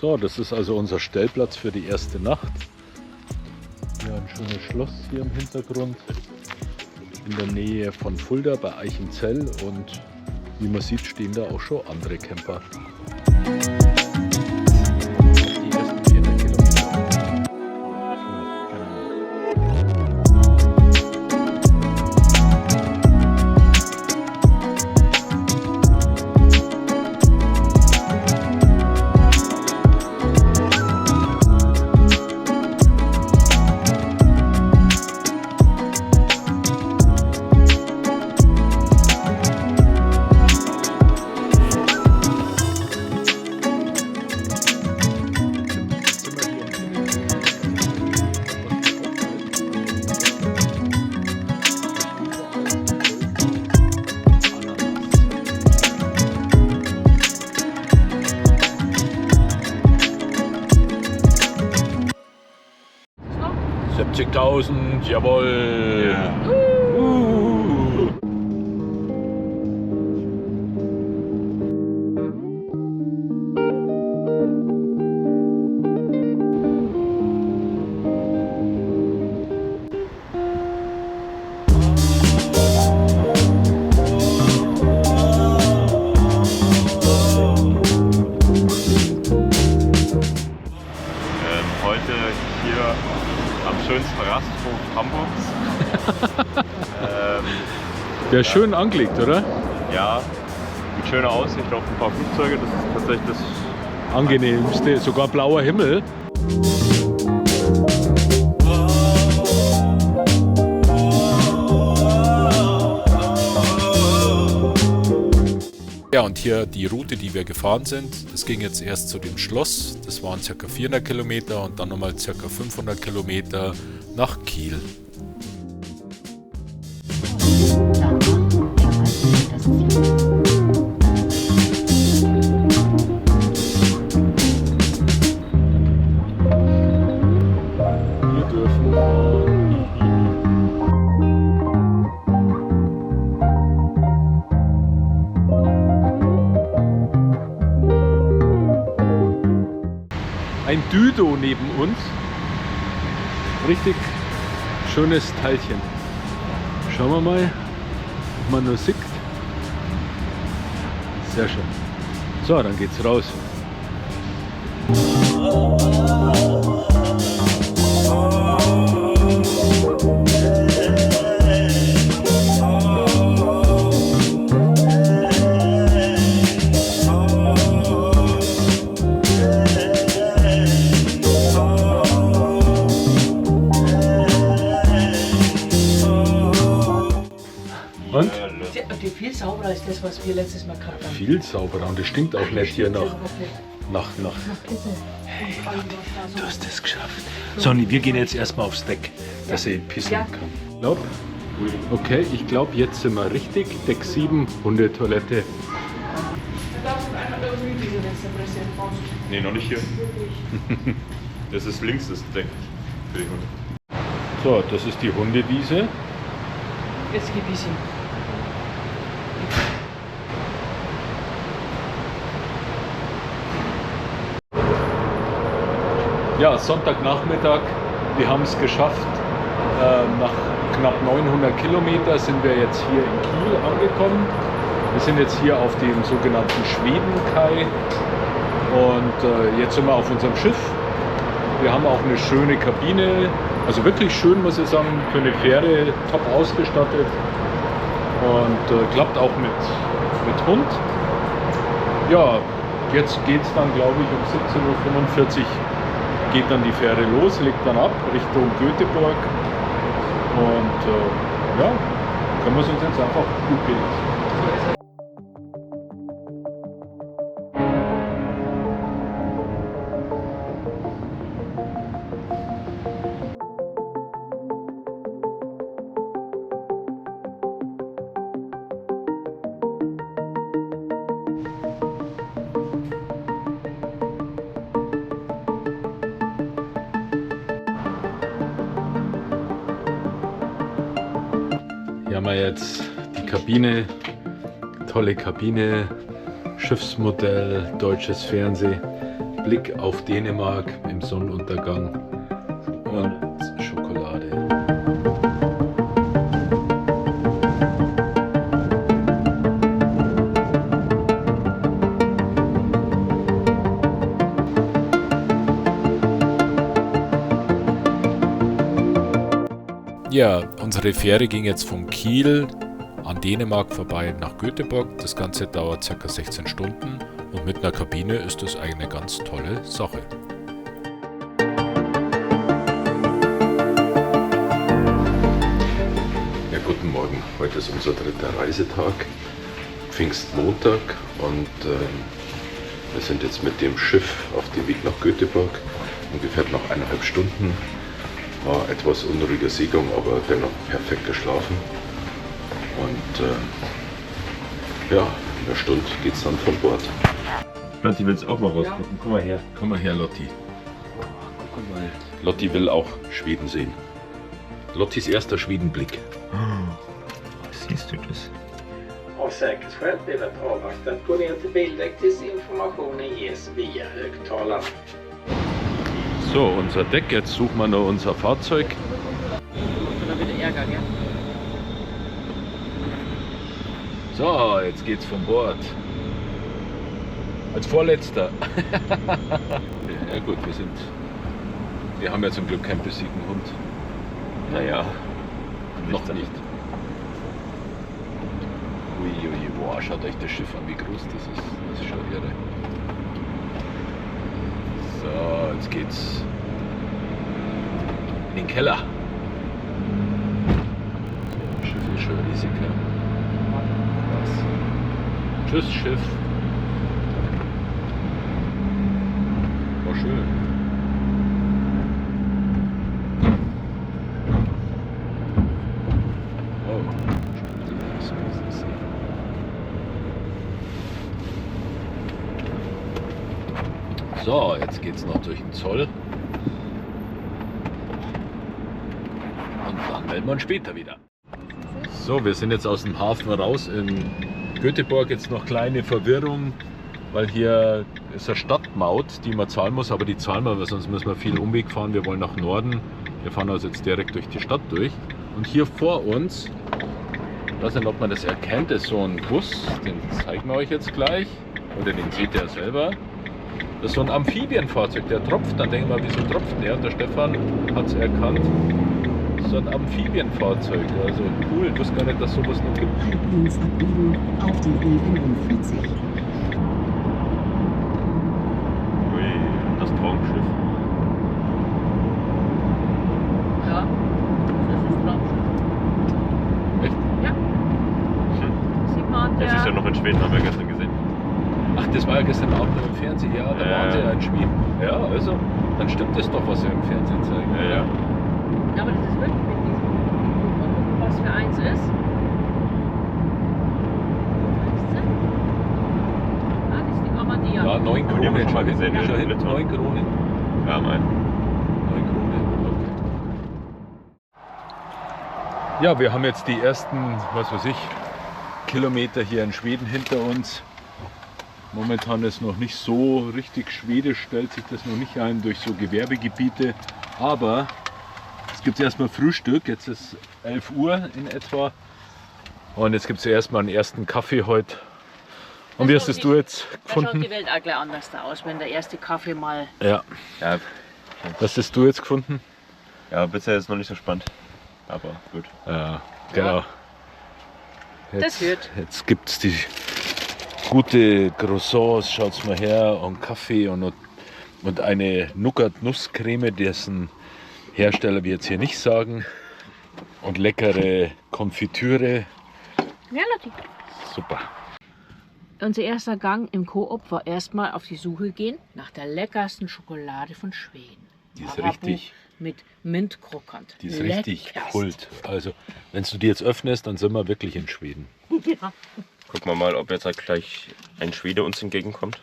So, das ist also unser Stellplatz für die erste Nacht. Hier ein schönes Schloss hier im Hintergrund. In der Nähe von Fulda bei Eichenzell und wie man sieht, stehen da auch schon andere Camper. Die ersten 400 Kilometer. Ja. 70.000, jawohl! Ja. Heute hier am schönsten Rasthof Hamburgs. Der ist schön angelegt, oder? Ja, mit schöner Aussicht auf ein paar Flugzeuge. Das ist tatsächlich das Angenehmste, sogar blauer Himmel. Ja, und hier die Route, die wir gefahren sind. Es ging jetzt erst zu dem Schloss, das waren ca. 400 Kilometer und dann nochmal ca. 500 Kilometer nach Kiel. Wir dürfen fahren. Ein Düdo neben uns. Richtig schönes Teilchen. Schauen wir mal, ob man nur sieht. Sehr schön. So, dann geht's raus. Und? Die viel sauberer als das, was wir letztes Mal gehabt haben. Viel sauberer und es stinkt auch nicht hier nach. Hey, du hast es geschafft. Sonny, wir gehen jetzt erstmal aufs Deck, dass ich pissen kann. Glaub? Okay, ich glaube, jetzt sind wir richtig. Deck 7, Hundetoilette. Nee, noch nicht hier. Das ist links das Deck für die Hunde. So, das ist die Hundewiese. Jetzt gib ich ihm. Ja, Sonntagnachmittag, wir haben es geschafft. Nach knapp 900 Kilometer sind wir jetzt hier in Kiel angekommen. Wir sind jetzt hier auf dem sogenannten Schwedenkai und jetzt sind wir auf unserem Schiff. Wir haben auch eine schöne Kabine, also wirklich schön, muss ich sagen, für eine Fähre, top ausgestattet und klappt auch mit Hund. Ja, jetzt geht es dann, glaube ich, um 17:45 Uhr geht dann die Fähre los, legt dann ab Richtung Göteborg und ja, können wir es uns jetzt einfach gut gehen. Hier haben wir jetzt die Kabine, tolle Kabine, Schiffsmodell, deutsches Fernsehen. Blick auf Dänemark im Sonnenuntergang und Schokolade. Ja, unsere Fähre ging jetzt von Kiel an Dänemark vorbei nach Göteborg. Das Ganze dauert ca. 16 Stunden und mit einer Kabine ist das eine ganz tolle Sache. Ja, guten Morgen. Heute ist unser dritter Reisetag, Pfingstmontag, und wir sind jetzt mit dem Schiff auf dem Weg nach Göteborg. Ungefähr noch 1,5 Stunden. War etwas unruhiger Seegang, aber dennoch perfekt geschlafen. Und ja, in einer Stunde geht es dann von Bord. Lotti will es auch mal rausgucken. Komm mal her. Komm mal her, Lotti. Guck mal. Lotti will auch Schweden sehen. Lottis erster Schwedenblick. Siehst du das? Av säkerhetsskäl ber vi att avvakta att gå ner till bildäck tills informationen ges via högtalaren. So, unser Deck. Jetzt suchen wir noch unser Fahrzeug. Oder wieder Ärger, gell? So, jetzt geht's von Bord. Als Vorletzter. Ja gut, wir haben ja zum Glück keinen bissigen Hund. Naja, Noch nicht. Uiui, boah, schaut euch das Schiff an, wie groß das ist. Das ist schon irre. So, jetzt geht's in den Keller. Das Schiff ist schon riesig, ja. Was? Tschüss, Schiff. War schön. Oh, das ist See. So, jetzt geht's noch durch den Zoll. Und dann melden wir uns später wieder. So, wir sind jetzt aus dem Hafen raus in Göteborg. Jetzt noch kleine Verwirrung, weil hier ist eine Stadtmaut, die man zahlen muss, aber die zahlen wir, weil sonst müssen wir viel Umweg fahren. Wir wollen nach Norden. Wir fahren also jetzt direkt durch die Stadt durch. Und hier vor uns, ich weiß nicht, ob man das erkennt, ist so ein Bus, den zeigen wir euch jetzt gleich. Oder den seht ihr selber. Das ist so ein Amphibienfahrzeug, der tropft. Dann denken wir, wieso tropft der? Und der Stefan hat es erkannt. So ein Amphibienfahrzeug, also cool. Ich wusste gar nicht, dass sowas noch gibt. Links abbiegen auf die E45. Ui, das Traumschiff. Ja, das ist Traumschiff. Echt? Ja. Sieht man Das ist ja noch in Schweden, haben wir gestern gesehen. Ach, das war ja gestern Abend noch im Fernsehen. Ja, da waren sie ja in Schweden. Ja, also, dann stimmt das doch, was sie im Fernsehen zeigen. Ja, ja. Ja, aber das ist wirklich mit diesem. Mal gucken, was für eins ist. Ah, das ist die Amandia. Ja, 9 Aber die haben wir Kronen. schon mal gesehen, Schau in hin, Litauen. 9 Kronen. Ja, mein. 9 Kronen. Ja, wir haben jetzt die ersten, was weiß ich, Kilometer hier in Schweden hinter uns. Momentan ist noch nicht so richtig schwedisch, stellt sich das noch nicht ein durch so Gewerbegebiete. Aber es gibt erstmal Frühstück, jetzt ist 11 Uhr in etwa. Und jetzt gibt es erstmal einen ersten Kaffee heute. Und wie hast es du jetzt Da schaut gefunden? die Welt auch gleich anders aus, wenn der erste Kaffee mal. Ja, Ja, was hast du jetzt gefunden? ja, bisher ist es noch nicht so spannend. Aber gut. Ja, genau. Das wird. Jetzt gibt es die gute Croissants, schaut's mal her, und Kaffee und eine Nougat-Nusscreme, dessen Hersteller wir jetzt hier nicht sagen. Und leckere Konfitüre. Ja, Lotti. Super. Unser erster Gang im Coop war erstmal auf die Suche gehen nach der leckersten Schokolade von Schweden. Die ist Marabou richtig, mit Mintkrokant. die ist richtig Leckerst. Kult. Also, wenn du die jetzt öffnest, dann sind wir wirklich in Schweden. Ja. Gucken wir mal, ob jetzt halt gleich ein Schwede uns entgegenkommt.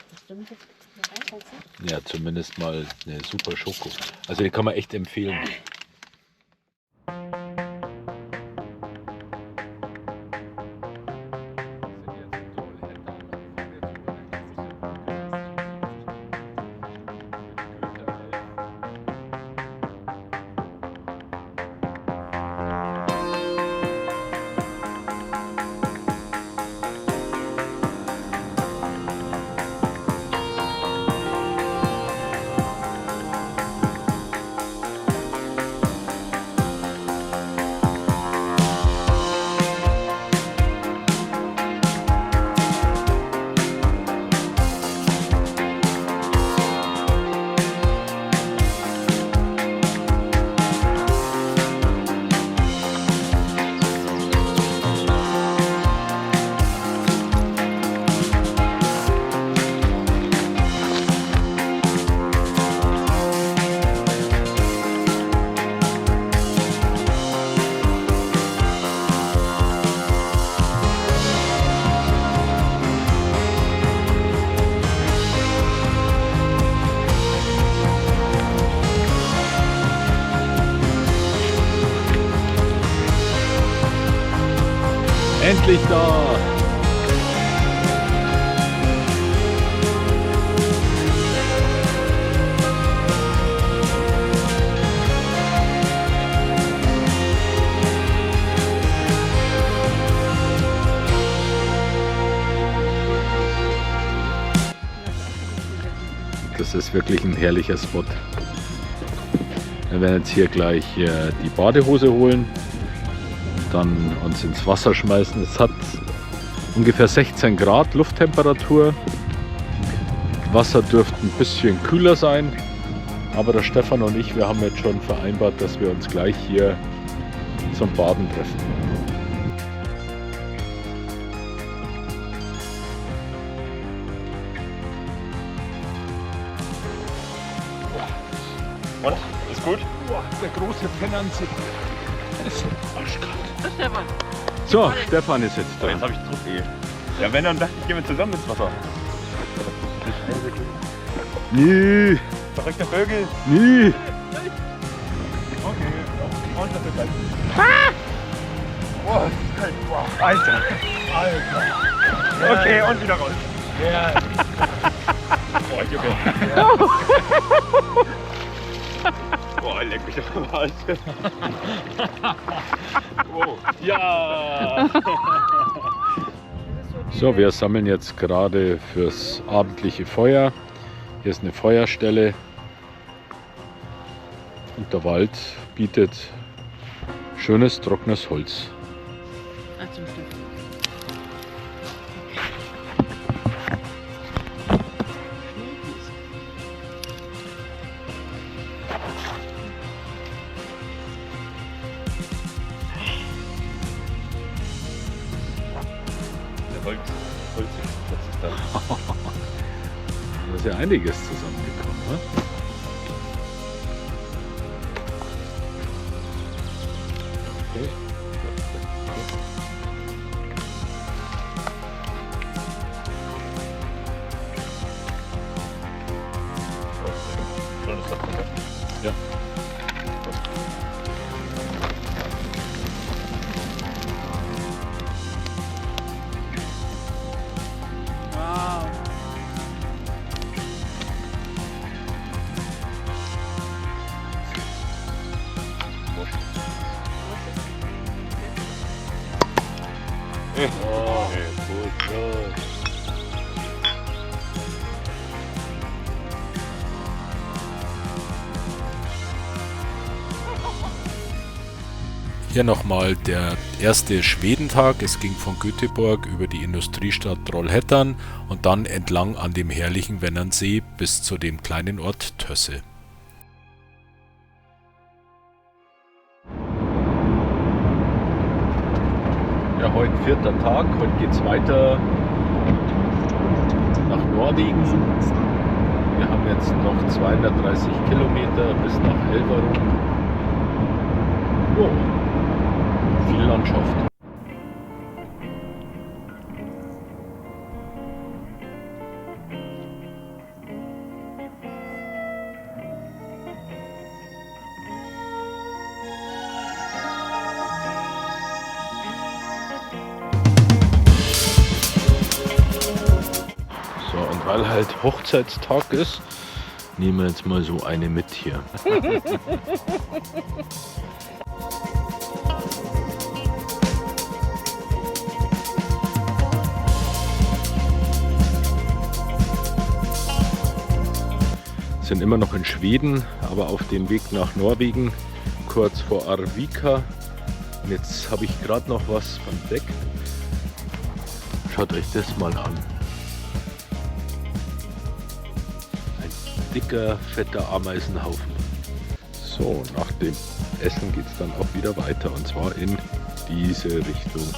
Ja, zumindest mal eine super Schoko. Also, die kann man echt empfehlen. herrlich da. Das ist wirklich ein herrlicher Spot. Wir werden jetzt hier gleich die Badehose holen, dann uns ins Wasser schmeißen. Es hat ungefähr 16 Grad Lufttemperatur. Wasser dürfte ein bisschen kühler sein, aber der Stefan und ich, wir haben jetzt schon vereinbart, dass wir uns gleich hier zum Baden treffen. Und? Ist gut? Boah, der große Pennernsee. Es ist arschkalt. Stefan. So, Stefan ist jetzt So, da. jetzt habe ich Druck. Ja, wenn dann dachte ich, gehen wir zusammen ins Wasser. Nee, Verrückter Vögel. nee. Okay. Und das ist halt. Boah, ist kalt. Boah, Alter. Alter. Okay, und wieder raus. Ja. Boah, Junge. Boah, leck mich doch mal. Wow. Ja. So, wir sammeln jetzt gerade fürs abendliche Feuer. Hier ist eine Feuerstelle und der Wald bietet schönes trockenes Holz. Ah, zum Stefan. Das ist dann. Da ist ja einiges zusammengekommen. Ne? Okay. Schon ist das runter. Ja. Wow. Oh, gut, gut. Hier nochmal der erste Schwedentag. Es ging von Göteborg über die Industriestadt Trollhättan und dann entlang an dem herrlichen Vennernsee bis zu dem kleinen Ort Tösse. Ja, heute vierter Tag. Heute geht es weiter nach Norwegen. Wir haben jetzt noch 230 Kilometer bis nach Elverum. Jo. Viel Landschaft. So, und weil halt Hochzeitstag ist, nehmen wir jetzt mal so eine mit hier. Sind immer noch in Schweden, aber auf dem Weg nach Norwegen, kurz vor Arvika. Und jetzt habe ich gerade noch was entdeckt. Schaut euch das mal an. Ein dicker, fetter Ameisenhaufen. So, nach dem Essen geht es dann auch wieder weiter, und zwar in diese Richtung.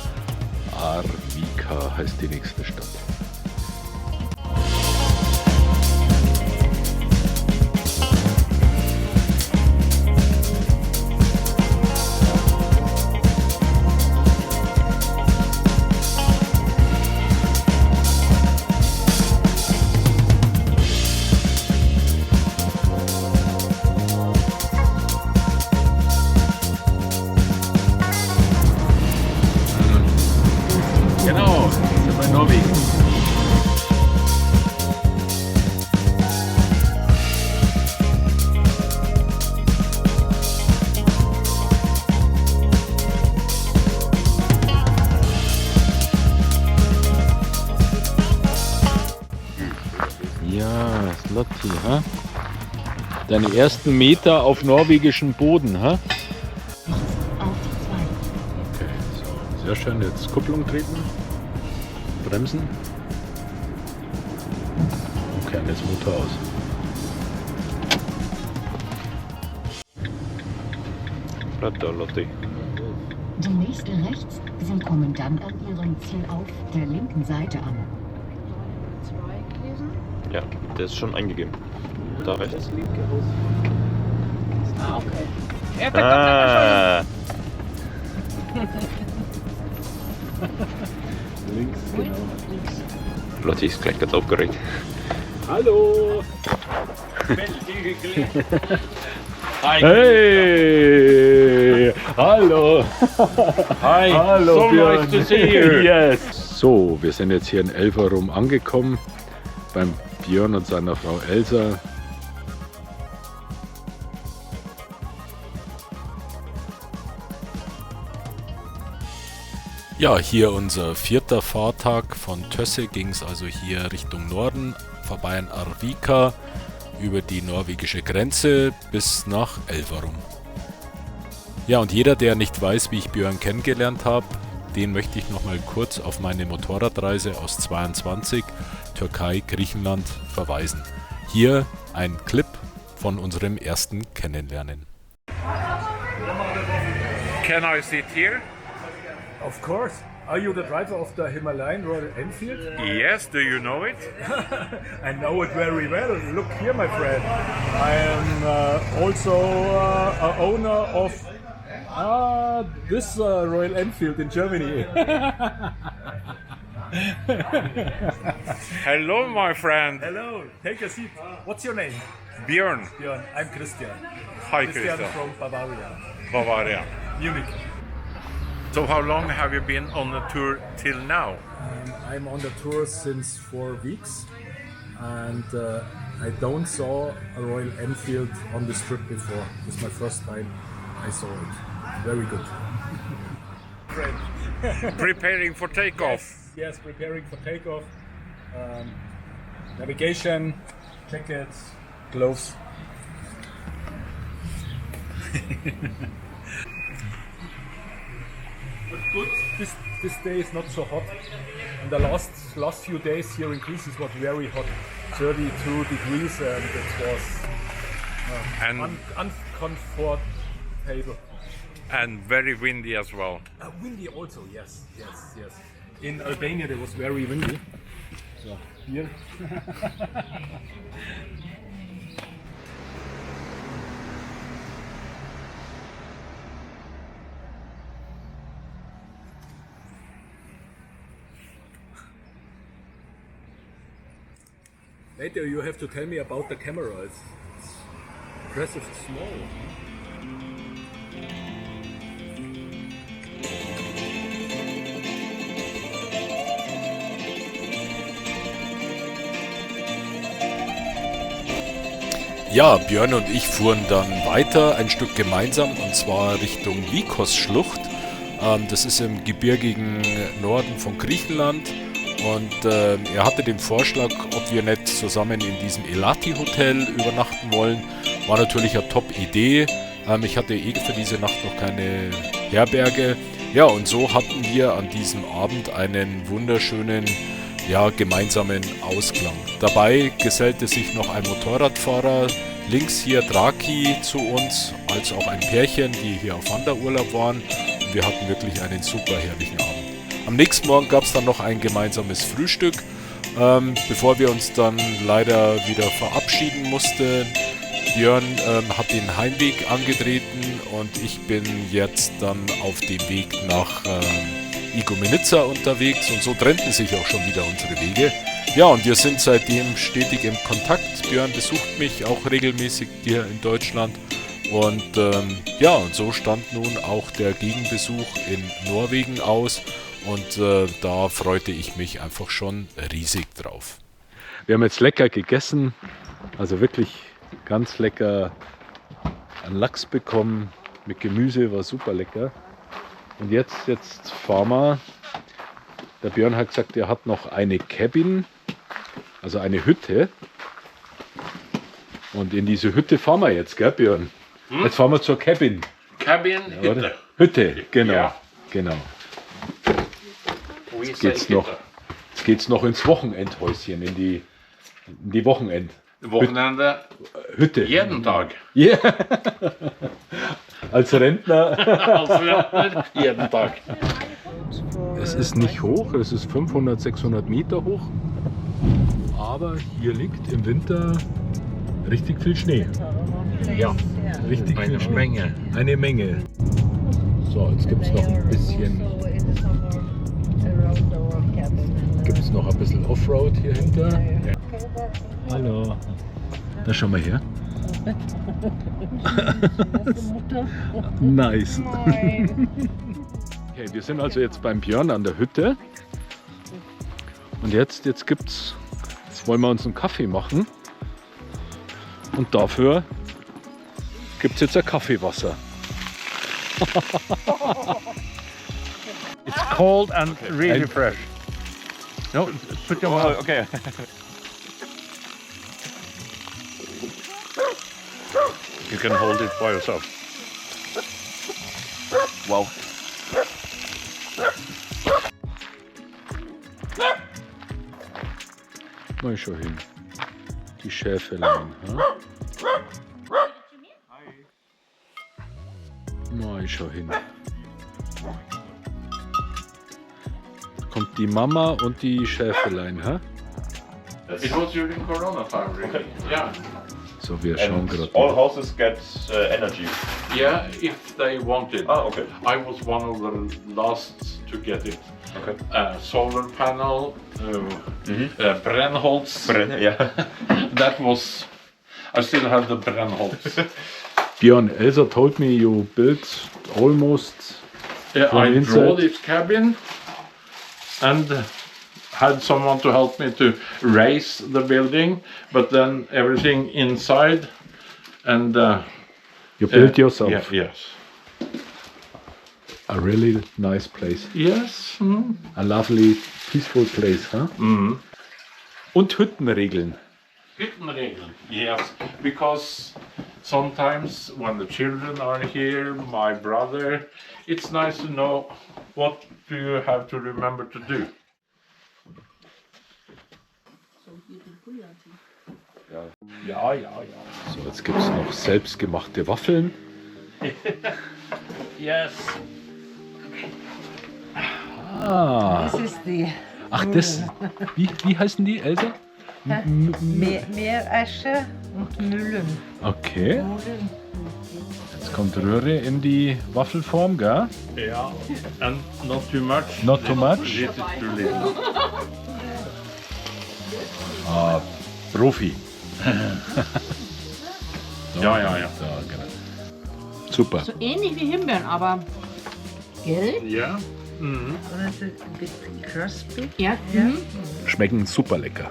Arvika heißt die nächste Stadt. Norwegen. Ja, Lotti, ha? Deine ersten Meter auf norwegischem Boden, ha? Auf 2. Okay, so, sehr schön. Jetzt Kupplung treten, bremsen. Okay, und jetzt Motor aus. Platter, Lotti. Die nächste rechts. Sie kommen dann an Ihrem Ziel auf der linken Seite an. Ja, der ist schon eingegeben. Da rechts. Ah, okay. Ja, da Links, genau. Lotti ist gleich ganz aufgeregt. Hallo! Hey! Hallo! Hi! Hallo, so Björn. nice to see you! Yes! So, wir sind jetzt hier in Elverum angekommen, beim Björn und seiner Frau Elsa. Ja, hier unser 4. Fahrtag. Von Tösse ging es also hier Richtung Norden, vorbei an Arvika, über die norwegische Grenze bis nach Elverum. Ja, und jeder, der nicht weiß, wie ich Björn kennengelernt habe, den möchte ich noch mal kurz auf meine Motorradreise aus 22, Türkei, Griechenland verweisen. Hier ein Clip von unserem ersten Kennenlernen. Can I sit here? Of course. Are you the driver of the Himalayan Royal Enfield? Yes, do you know it? I know it very well. Look here, my friend. I am also a owner of this Royal Enfield in Germany. Hello, my friend. Hello, take a seat. What's your name? Björn. Björn. I'm Christian. Hi, Christian Christian. from Bavaria, Bavaria. Munich. So how long have you been on the tour till now? I'm on the tour since 4 weeks, and I don't saw a Royal Enfield on this trip before. It's my first time I saw it. Very good. Preparing for takeoff. Yes, preparing for takeoff. Navigation, jackets, gloves. But good. This day is not so hot. And the last few days here in Greece it was very hot, 32 degrees, and it was And uncomfortable. and very windy as well. Windy also, yes. In Albania it was very windy. So here. Later you have to tell me about the camera. It's impressive small. Ja, Björn und ich fuhren dann weiter, ein Stück gemeinsam, und zwar Richtung Vikos-Schlucht. Das ist im gebirgigen Norden von Griechenland. Und er hatte den Vorschlag, ob wir nicht zusammen in diesem Elati-Hotel übernachten wollen. War natürlich eine Top-Idee. Ich hatte für diese Nacht noch keine Herberge. Ja, und so hatten wir an diesem Abend einen wunderschönen, gemeinsamen Ausklang. Dabei gesellte sich noch ein Motorradfahrer, links hier Draki, zu uns, als auch ein Pärchen, die hier auf Wanderurlaub waren. Und wir hatten wirklich einen super herrlichen Abend. Am nächsten Morgen gab es dann noch ein gemeinsames Frühstück, bevor wir uns dann leider wieder verabschieden mussten. Björn hat den Heimweg angetreten und ich bin jetzt dann auf dem Weg nach Igoumenitsa unterwegs, und so trennten sich auch schon wieder unsere Wege. Ja, und wir sind seitdem stetig im Kontakt. Björn besucht mich auch regelmäßig hier in Deutschland. Und und so stand nun auch der Gegenbesuch in Norwegen aus. und da freute ich mich einfach schon riesig drauf. Wir haben jetzt lecker gegessen, also wirklich ganz lecker einen Lachs bekommen mit Gemüse, war super lecker. Und jetzt fahren wir. Der Björn hat gesagt, er hat noch eine Cabin, also eine Hütte. Und in diese Hütte fahren wir jetzt, gell Björn? Jetzt fahren wir zur Cabin. Cabin, Ja, Hütte. Hütte, genau. Ja. Genau. We Jetzt say geht's noch ins Wochenendhäuschen, in die Wochenende, Hütte. jeden Tag. Ja. Als Rentner. Also, jeden Tag. Es ist nicht hoch, es ist 500, 600 Meter hoch. Aber hier liegt im Winter richtig viel Schnee. Ja, Richtig viel eine Schnee. Menge. Eine Menge. So, jetzt gibt es noch ein bisschen. Offroad hier hinter. Hallo. Da schau mal her. Nice. Okay, wir sind also jetzt beim Björn an der Hütte. Und jetzt wollen wir uns einen Kaffee machen. Und dafür gibt es jetzt ein Kaffeewasser. It's cold and really And- fresh. No, put your mouth. Okay. You can hold it by yourself. Wow. Mal schau hin. Die Schäfelein. Ha? Mal schau hin. Kommt die Mama und die Schäfelein. Ha? It was during Corona time, really. Okay. Yeah. So, wir schauen gerade. all houses get energy. Yeah, if they want it. Ah, okay. I was one of the last to get it. Okay. Solar panel, Brennholz. Yeah. That was. I still have the Brennholz. Björn, Elsa told me you built almost. Yeah, From I inside? draw this cabin and had someone to help me to raise the building, but then everything inside and You built yourself. Yeah, yes. A really nice place. Yes. Mm. A lovely, peaceful place. Huh? Mm. Und Hüttenregeln. Hüttenregeln. Yes, because sometimes when the children are here, my brother, it's nice to know what do you have to remember to do. Ja. So, jetzt gibt es noch selbstgemachte Waffeln. Yes. Ah. Das ist die Ach, das. Wie heißen die, Elsa? Meeresche und Müllen. Okay. Jetzt kommt Röhre in die Waffelform, gell? Yeah, and not too much. Not too much? This is too little. Ah, Profi. Ja. Da, genau. Super. So ähnlich wie Himbeeren, aber. Gell? Yeah. Mm. Und es ist ein bisschen crispy. Ja. Ja. Mhm. Schmecken super lecker.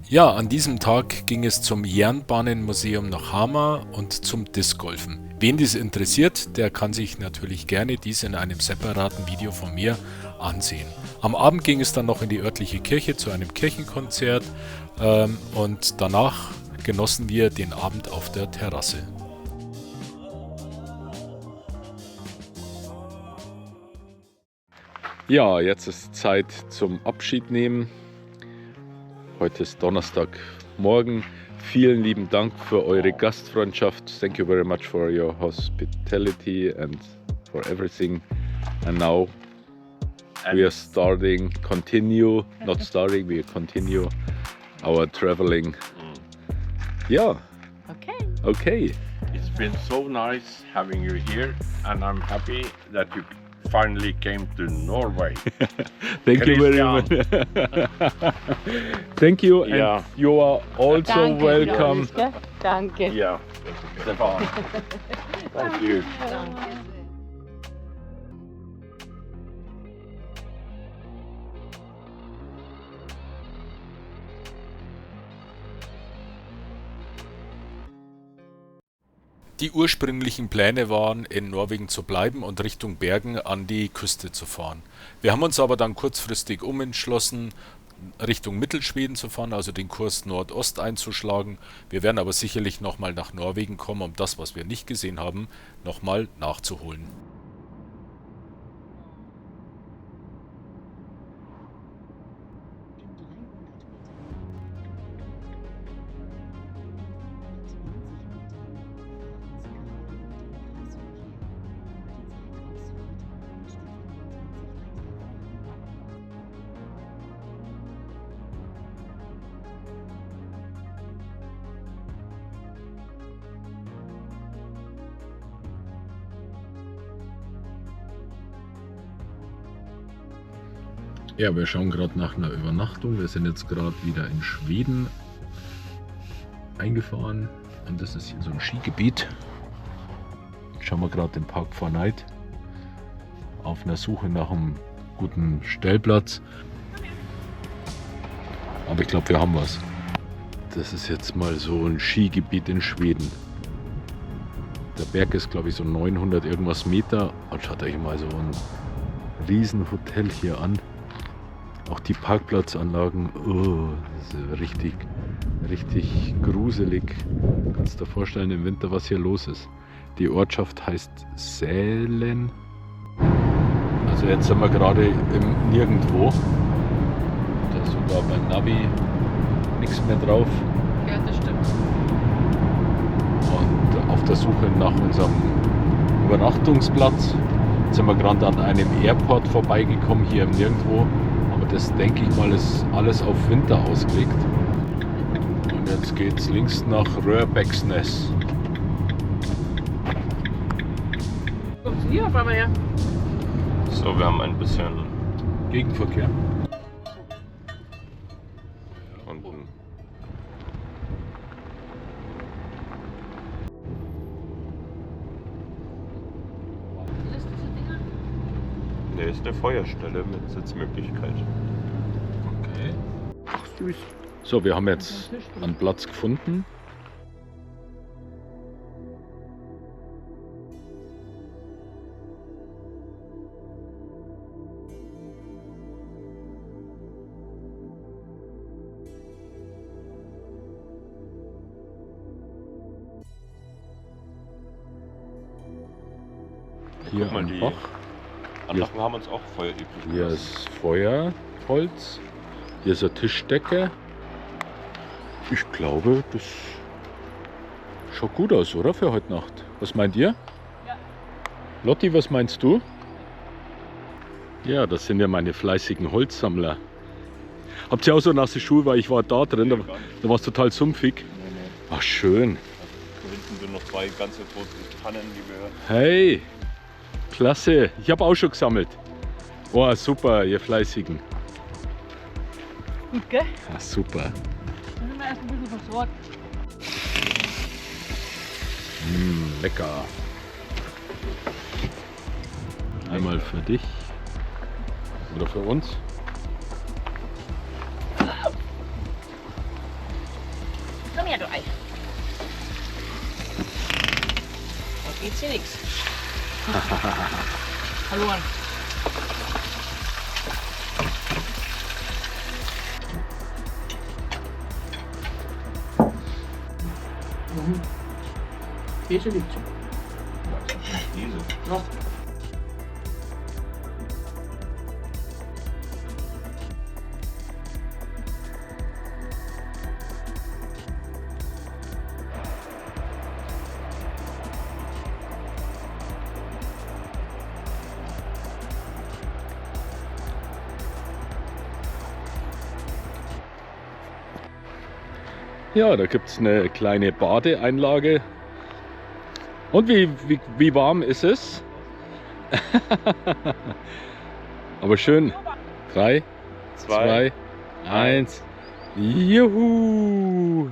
Ja, an diesem Tag ging es zum Jernbahnenmuseum nach Hamar und zum Discgolfen. Wen dies interessiert, der kann sich natürlich gerne dies in einem separaten Video von mir ansehen. Am Abend ging es dann noch in die örtliche Kirche zu einem Kirchenkonzert und danach genossen wir den Abend auf der Terrasse. Ja, jetzt ist Zeit zum Abschied nehmen. Heute ist Donnerstagmorgen, Vielen lieben Dank für eure Gastfreundschaft. Thank you very much for your hospitality and for everything. And now we are we continue our traveling. Yeah. Okay. It's been so nice having you here, and I'm happy that you finally came to Norway. Thank you very much. Thank you, Yeah. and you are also welcome. Danke. Yeah, Stefan. Thank you. Die ursprünglichen Pläne waren, in Norwegen zu bleiben und Richtung Bergen an die Küste zu fahren. Wir haben uns aber dann kurzfristig umentschlossen, Richtung Mittelschweden zu fahren, also den Kurs Nordost einzuschlagen. Wir werden aber sicherlich nochmal nach Norwegen kommen, um das, was wir nicht gesehen haben, nochmal nachzuholen. Ja, wir schauen gerade nach einer Übernachtung. Wir sind jetzt gerade wieder in Schweden eingefahren und das ist hier so ein Skigebiet. Schauen wir gerade den Park Forneit auf einer Suche nach einem guten Stellplatz. Aber ich glaube, wir haben was. Das ist jetzt mal so ein Skigebiet in Schweden. Der Berg ist, glaube ich, so 900 irgendwas Meter. Und schaut euch mal so ein Riesenhotel hier an. Auch die Parkplatzanlagen, das ist richtig gruselig. Kannst du dir vorstellen im Winter, was hier los ist. Die Ortschaft heißt Sälen. Also jetzt sind wir gerade im Nirgendwo. Da ist sogar beim Navi nichts mehr drauf. Ja, das stimmt. Und auf der Suche nach unserem Übernachtungsplatz sind wir gerade an einem Airport vorbeigekommen, hier im Nirgendwo. Aber das, denke ich mal, ist alles auf Winter ausgelegt. Und jetzt geht es links nach Rørbäcksnes. Kommst du hier auf einmal her? So, wir haben ein bisschen Gegenverkehr. unten. Was ist diese Dinger? Der ist eine Feuerstelle mit Sitzmöglichkeit. Okay. Süß. So, wir haben jetzt einen Platz gefunden. Hier Guck mal, am die Bach. Anlagen haben uns auch Feuer übrig Hier gelassen. ist Feuerholz. Hier ist eine Tischdecke. Ich glaube, das schaut gut aus, oder? Für heute Nacht. Was meint ihr? Ja. Lotti, was meinst du? Ja, das sind ja meine fleißigen Holzsammler. Habt ihr auch so nasse Schuhe? Weil ich war da drin, da war es total sumpfig. Nee. Ach, schön. Da hinten sind noch zwei ganze große Tannen, die wir... Hey, klasse. Ich habe auch schon gesammelt. Oh, super, ihr Fleißigen. Gut, gell? Ja, super. Dann sind wir erst ein bisschen versorgt. Lecker. Einmal für dich. Oder für uns. Komm her, du Ei. Da geht's hier nichts. Verloren. Käse liegt schon. Diese. Noch. Ja, da gibt es eine kleine Badeeinlage. Und wie warm ist es? Aber schön. 3, 2, 1. Juhu!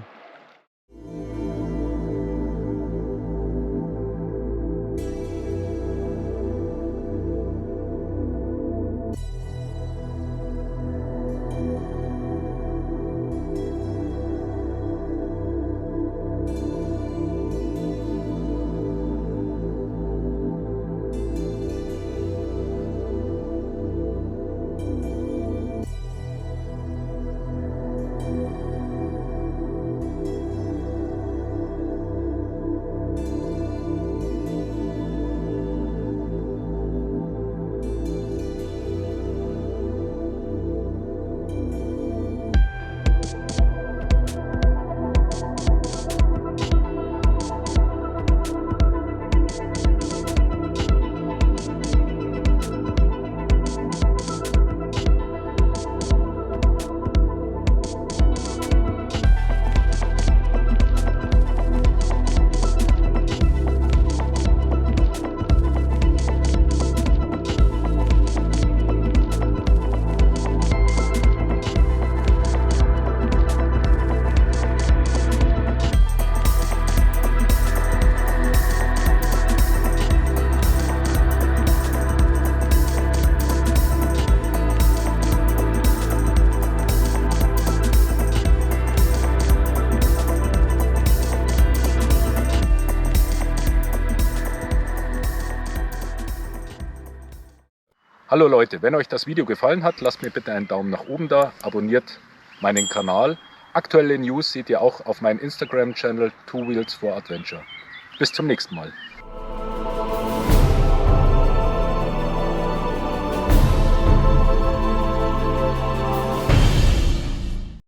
Hallo Leute, wenn euch das Video gefallen hat, lasst mir bitte einen Daumen nach oben da, abonniert meinen Kanal. Aktuelle News seht ihr auch auf meinem Instagram-Channel 2Wheels4Adventure. Bis zum nächsten Mal.